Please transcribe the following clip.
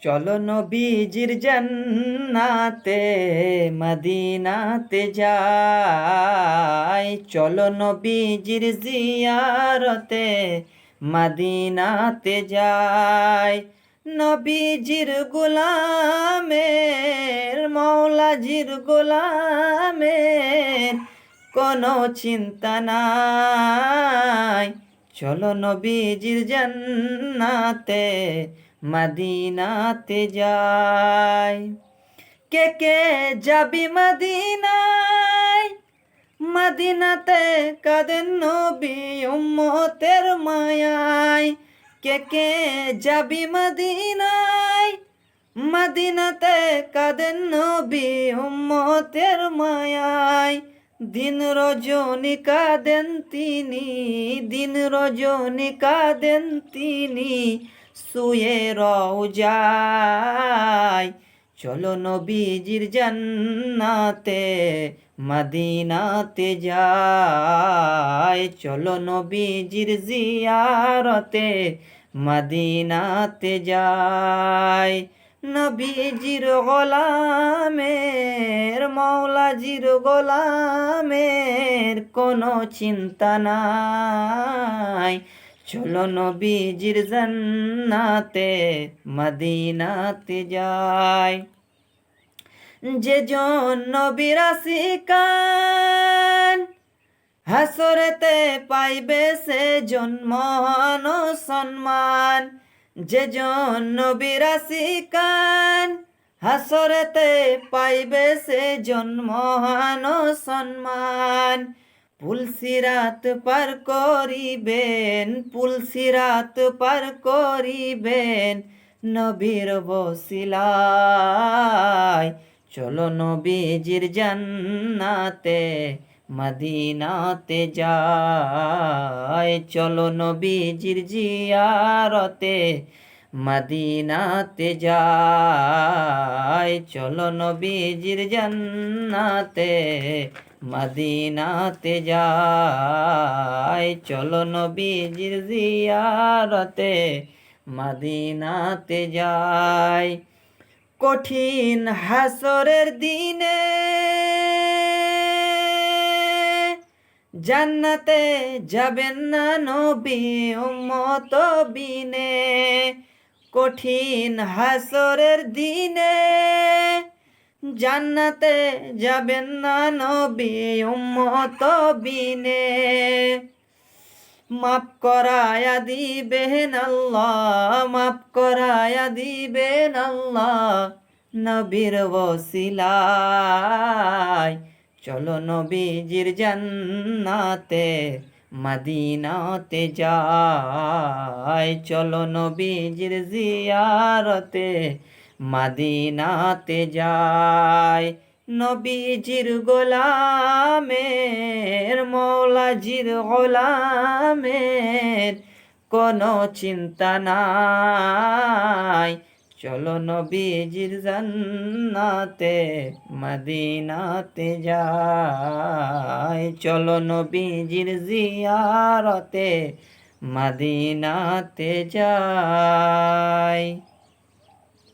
চলো নবীজির জান্নাতে মদিনাতে যাই, চলো নবীজির জিয়ারতে মদিনাতে যাই। নবীজির গোলামের মৌলাজির গোলামের কোনো চিন্তা নাই। চলো নবীজির জান্নাতে মদিনাতে যাই। কে কে যাবি মদিনায়? মদিনাতে কাঁদেন নবী উম্মতের মায়ায়। কে কে যাবি মদিনায়? মদিনাতে কাঁদেন নবী উম্মতের মায়ায়। দিন রজনী কাঁদেন তিনি, দিন রজনী কাঁদেন তিনি শুয়ে রওজায়। চলো নবীজির জান্নাতে মদিনাতে যাই, চলো নবীজির জিয়ারতে মদিনাতে যাই। নবীজির গোলামের মৌলাজির গোলামের কোনো চিন্তা নাই। চলো নবীজির জান্নাতে মদিনাতে যাই। যে জন নবীর আশিকান হাসরেতে পাইবে সে জন্মহান সম্মান। যে জন নবীর আশিকান হাসরেতে পাইবে সে জন্মহান সম্মান। পুলসিরাত পার করিবেন, পুলসিরাত পার করিবেন নবীর বসিলায়। চলো নবীজির জান্নাতে মদিনাতে যাই, চলো নবীজির জিয়ারতে মদিনাতে যাই। চলো নবীজির জান্নাতে মদিনাতে যাই, চলো নবীজির জিয়ারতে মদিনাতে যাই। কঠিন হাসরের দিনে জান্নাতে যাবেন না নবী উম্মত বিনে। কঠিন হাসরের দিনে জান্নাতে যাবেন না নবী উম্মত বিনে। মাফ করায়া দিবেন আল্লাহ, মাফ করায়া দিবেন আল্লাহ নবীর ওসিলায়। চলো নবীজির জান্নাতে মদিনাতে যাই, চলো নবীজির জিয়ারতে মদিনাতে যাই। নবীজির গোলামের মৌলাজির গোলামের কোনো চিন্তা নাই। চলো নবীজির জান্নাতে মদিনাতে যাই, চলো নবীজির জিয়ারতে মদিনাতে যাই।